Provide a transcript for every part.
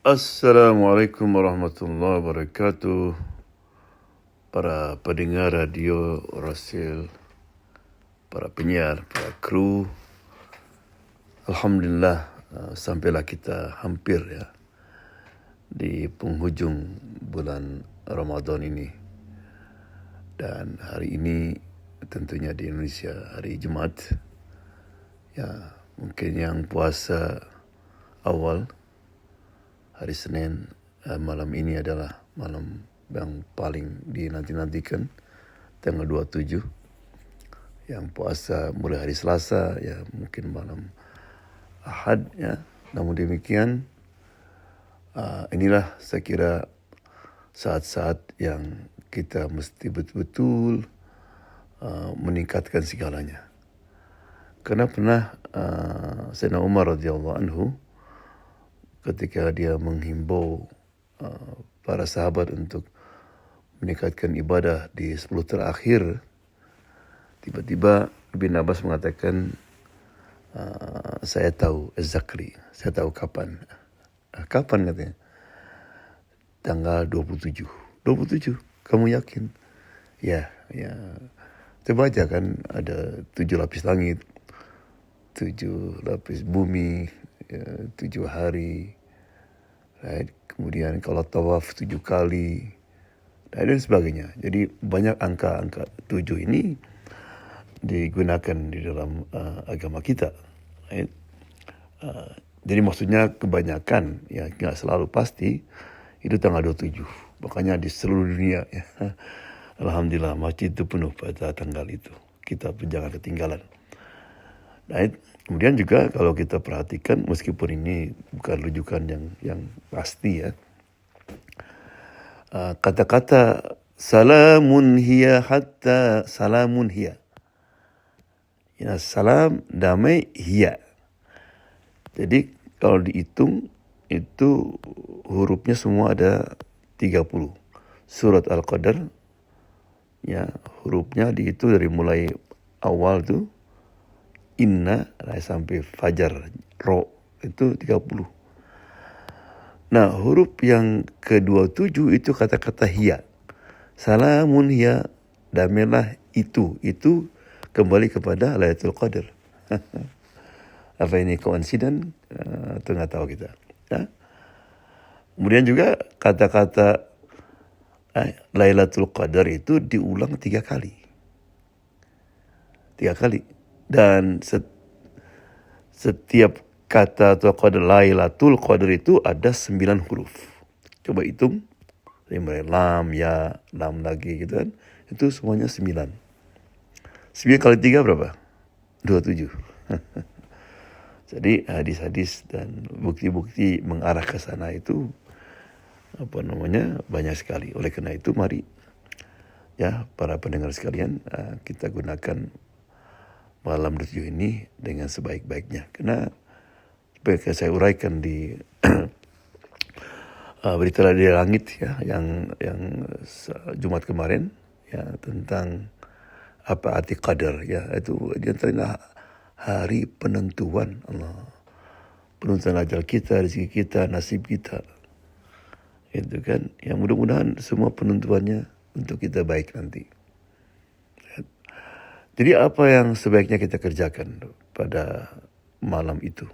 Assalamualaikum warahmatullahi wabarakatuh. Para pendengar radio Rasil, para penyiar, para kru. Alhamdulillah, sampailah kita hampir ya di penghujung bulan Ramadan ini. Dan hari ini tentunya di Indonesia hari Jumat. Ya, mungkin yang puasa awal hari Senin, malam ini adalah malam yang paling dinanti-nantikan, tanggal 27. Yang puasa mulai hari Selasa, ya mungkin malam Ahad ya. Namun demikian, inilah saya kira saat-saat yang kita mesti betul-betul meningkatkan segalanya. Karena pernah Sayyidina Umar radhiyallahu anhu ketika dia menghimbau para sahabat untuk meningkatkan ibadah di 10 terakhir, tiba-tiba Ibn Abbas mengatakan, saya tahu exactly, saya tahu kapan. Kapan katanya? Tanggal 27. 27, kamu yakin? Ya. Coba aja kan ada 7 lapis langit, 7 lapis bumi, 7 hari, right? Kemudian kalau tawaf 7 kali, dan sebagainya. Jadi banyak angka-angka 7 ini digunakan di dalam agama kita, right? Jadi maksudnya kebanyakan, ya nggak selalu pasti, itu tanggal 27. Makanya di seluruh dunia, ya, alhamdulillah masjid itu penuh pada tanggal itu. Kita pun jangan ketinggalan. Right? Kemudian juga kalau kita perhatikan, meskipun ini bukan rujukan yang pasti ya, kata-kata salamun hiya hatta salamun hiya. Ya, salam, damai, hiya. Jadi kalau dihitung itu hurufnya semua ada 30. Surat Al-Qadar, ya hurufnya dihitung dari mulai awal tuh inna sampai fajar, ro itu 30. Nah, huruf yang ke-27 itu kata-kata hiya. Salamun hiya, damailah itu kembali kepada Lailatul Qadar. Apa ini koinsiden atau nggak tahu kita. Ya. Kemudian juga kata-kata Lailatul Qadar itu diulang 3 kali. 3 kali. Dan setiap kata atau qadar Lailatul Qadar itu ada 9 huruf. Coba hitung. Mulai lam, ya, lam lagi gitu kan. Itu semuanya 9. 9 kali 3 berapa? 27. Jadi hadis-hadis dan bukti-bukti mengarah ke sana itu banyak sekali. Oleh karena itu mari ya para pendengar sekalian, kita gunakan malam 7 ini dengan sebaik-baiknya. Karena seperti saya uraikan di berita dari langit ya yang Jumat kemarin ya tentang apa arti qadar ya, itu diantaranya hari penentuan Allah, penentuan ajal kita, rezeki kita, nasib kita, itu kan ya. Mudah-mudahan semua penentuannya untuk kita baik nanti. Jadi apa yang sebaiknya kita kerjakan pada malam itu?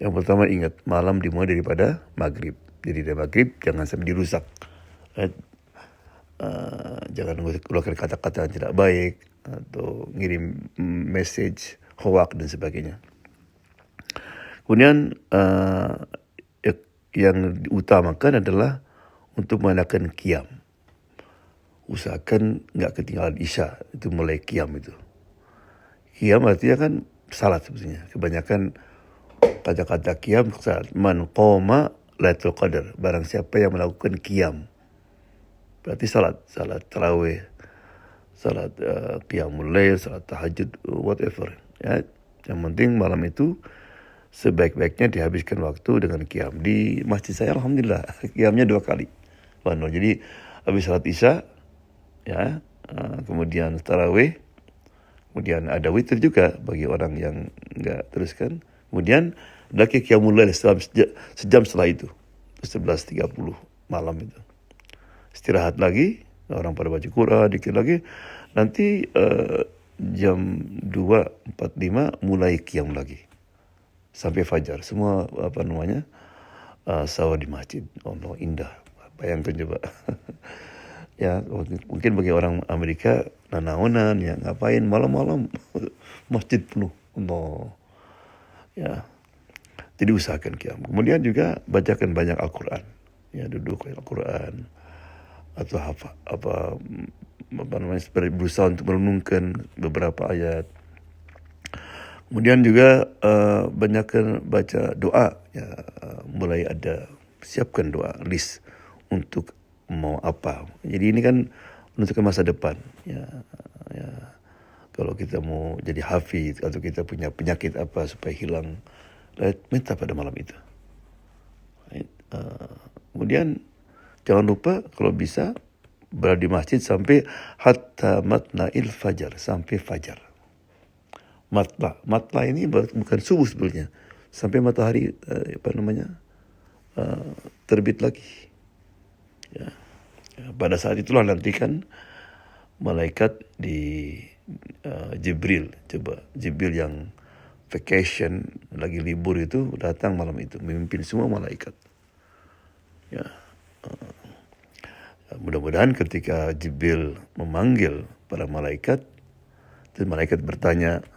Yang pertama ingat, malam dimulai daripada maghrib. Jadi dari maghrib jangan sampai dirusak. Jangan keluarkan kata-kata yang tidak baik atau ngirim message hoax dan sebagainya. Kemudian yang diutamakan adalah untuk mengadakan qiyam. Usahakan nggak ketinggalan isya, itu mulai qiyam itu. Qiyam artinya kan salat sebetulnya. Kebanyakan kata-kata qiyam salat. Man qoma Lailatul Qadar. Barang siapa yang melakukan qiyam. Berarti salat tarawih, salat qiyamul lail, salat tahajud, whatever. Ya, yang penting malam itu sebaik-baiknya dihabiskan waktu dengan qiyam. Di masjid saya alhamdulillah qiyamnya 2 kali. Jadi habis salat isya ya, kemudian tarawih, kemudian ada witir juga bagi orang yang enggak teruskan. Kemudian lagi qiyamul lail sejam setelah itu. 11.30 malam itu. Istirahat lagi, orang pada baca Quran dikit lagi. Nanti jam 2.45 mulai qiyam lagi sampai fajar. Semua sahur di masjid. Allah, indah. Bayangkan coba. Ya, mungkin bagi orang Amerika nanaonan ya ngapain malam-malam masjid penuh. Allah. Ya. Jadi usahakan qiyam. Kemudian juga bacakan banyak Al-Qur'an. Ya, duduk Al-Qur'an atau apa namanya, berusaha untuk merenungkan beberapa ayat. Kemudian juga banyakkan baca doa. Ya, mulai ada siapkan doa list untuk mau apa. Jadi ini kan menentukan masa depan. Ya, kalau kita mau jadi hafiz atau kita punya penyakit apa supaya hilang, minta pada malam itu. Kemudian jangan lupa kalau bisa berada di masjid sampai hatta matna'il fajar, sampai fajar. Matla ini bukan subuh sebenarnya, sampai matahari terbit lagi. Ya. Pada saat itulah nanti kan malaikat di Jibril yang vacation lagi libur itu datang malam itu memimpin semua malaikat. Ya. Mudah-mudahan ketika Jibril memanggil para malaikat dan malaikat bertanya,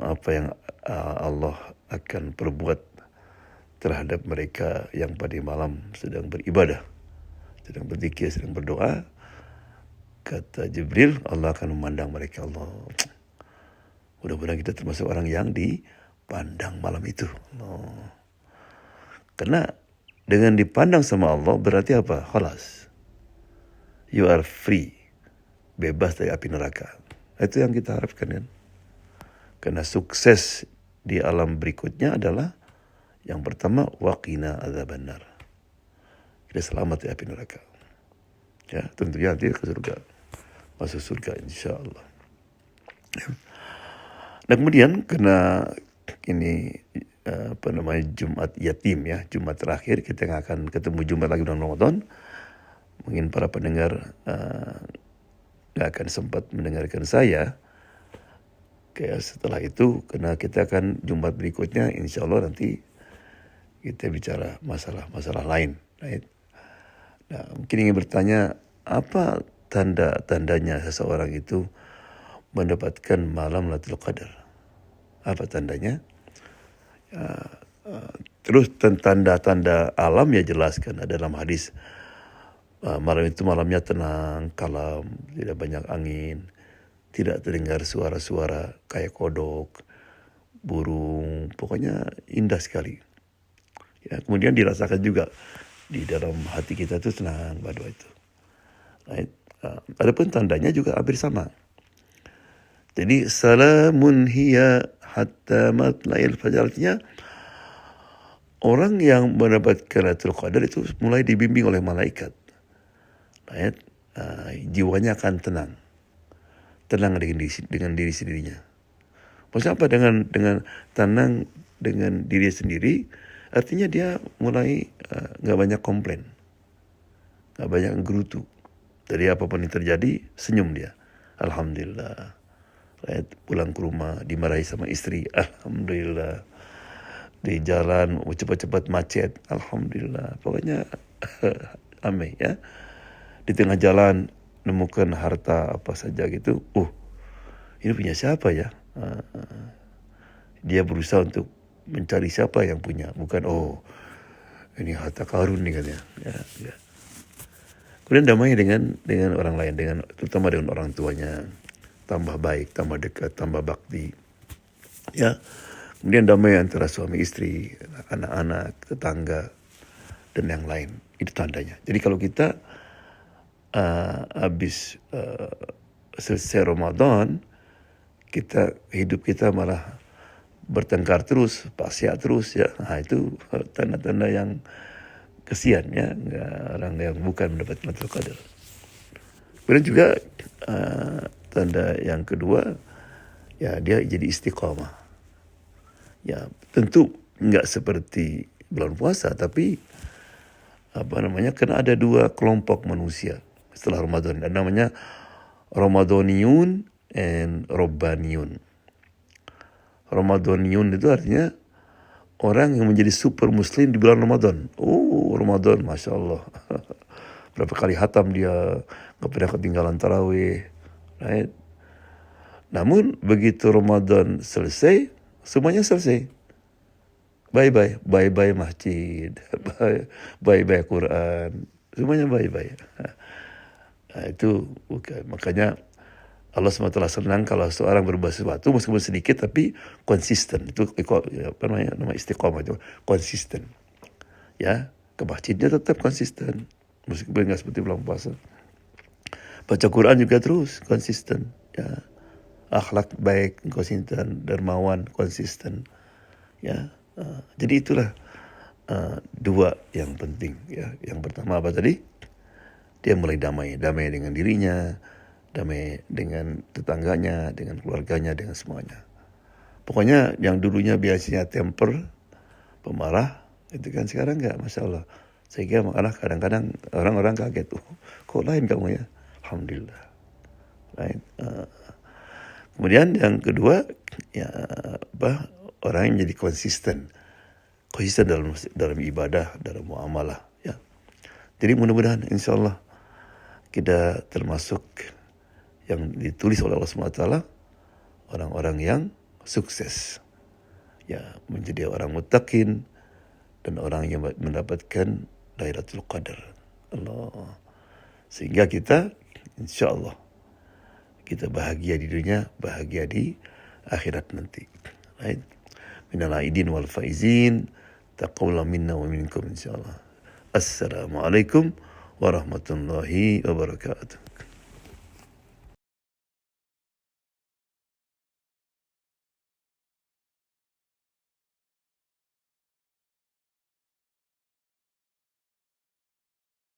apa yang Allah akan perbuat terhadap mereka yang pada malam sedang beribadah, sedang berzikir, sedang berdoa. Kata Jibril, Allah akan memandang mereka. Allah, mudah-mudahan kita termasuk orang yang dipandang malam itu. Allah. Karena dengan dipandang sama Allah berarti apa? Khalas. You are free. Bebas dari api neraka. Itu yang kita harapkan kan. Karena sukses di alam berikutnya adalah yang pertama, waqina adzabannar. Kita selamat dari api neraka. Ya, tentunya nanti ke surga. Masuk surga insyaAllah. Nah kemudian kena ini Jumat Yatim ya, Jumat terakhir kita akan ketemu Jumat lagi dalam Ramadan. Mungkin para pendengar gak akan sempat mendengarkan saya. Kayak setelah itu, karena kita akan Jumat berikutnya insya Allah nanti kita bicara masalah lain. Right? Nah, mungkin ingin bertanya, apa tanda-tandanya seseorang itu mendapatkan malam Lailatul Qadar? Apa tandanya? Terus tanda-tanda alam ya jelaskan. Ada dalam hadis, malam itu malamnya tenang, kalam, tidak banyak angin, tidak terdengar suara-suara kayak kodok, burung, pokoknya indah sekali. Ya, kemudian dirasakan juga di dalam hati kita itu tenang pada itu. Right? Adapun tandanya juga hampir sama. Jadi salamun hiya hatta matla'il fajar, artinya orang yang mendapatkan Lailatul Qadar itu mulai dibimbing oleh malaikat. Right? Jiwanya akan tenang dengan diri sendirinya. Maksudnya apa dengan tenang dengan diri sendiri? Artinya dia mulai nggak banyak komplain, nggak banyak gerutu. Dari apapun yang terjadi, senyum dia. Alhamdulillah. Right? Pulang ke rumah, dimarahi sama istri. Alhamdulillah. Di jalan, cepat-cepat macet. Alhamdulillah. Pokoknya ameh ya. Di tengah jalan, nemukan harta apa saja gitu. Ini punya siapa ya? Dia berusaha untuk mencari siapa yang punya. Bukan, ini harta karun nih katanya. Ya. Kemudian damai dengan orang lain, terutama dengan orang tuanya, tambah baik, tambah dekat, tambah bakti. Ya, kemudian damai antara suami istri, anak-anak, tetangga, dan yang lain. Itu tandanya. Jadi kalau kita habis selesai Ramadan, hidup kita malah bertengkar terus, pasya terus ya. Nah, itu tanda-tanda yang kesian ya, orang yang bukan mendapatkan Lailatul Qadar. Kemudian juga tanda yang kedua, ya dia jadi istiqamah. Ya tentu nggak seperti bulan puasa, tapi Karena ada dua kelompok manusia setelah Ramadan. Ada namanya Ramadaniyun and Robbaniyun. Ramadaniyun itu artinya orang yang menjadi super muslim di bulan Ramadan. Oh, Ramadan, Masya Allah. Berapa kali hatam dia, gak pernah ketinggalan tarawih. Right? Namun begitu Ramadan selesai, semuanya selesai. Bye-bye masjid, bye-bye Quran, semuanya bye-bye. Nah, itu bukan. Makanya Allah SWT senang kalau seorang berbuat sesuatu meskipun sedikit tapi konsisten. Itu nama istiqomah itu, konsisten. Ya, ke masjidnya tetap konsisten meskipun nggak seperti bulan puasa. Baca Quran juga terus konsisten. Ya, akhlak baik konsisten, dermawan konsisten. Ya. Jadi itulah dua yang penting ya. Yang pertama apa tadi? Dia mulai damai dengan dirinya, damai dengan tetangganya, dengan keluarganya, dengan semuanya. Pokoknya yang dulunya biasanya temper, pemarah, itu kan sekarang enggak, Masya Allah. Sehingga malah kadang-kadang orang-orang kaget, kok lain kamu ya? Alhamdulillah. Lain. Kemudian yang kedua, ya orang yang jadi konsisten dalam ibadah, dalam muamalah. Ya. Jadi mudah-mudahan insya Allah kita termasuk yang ditulis oleh Allah SWT, orang-orang yang sukses. Ya, menjadi orang muttaqin dan orang yang mendapatkan Lailatul Qadar. Allah. Sehingga kita insya Allah kita bahagia di dunia, bahagia di akhirat nanti. Right? Minal aidin wal faizin, taqabbal minna wa minkum insyaallah. Assalamualaikum warahmatullahi wabarakatuh.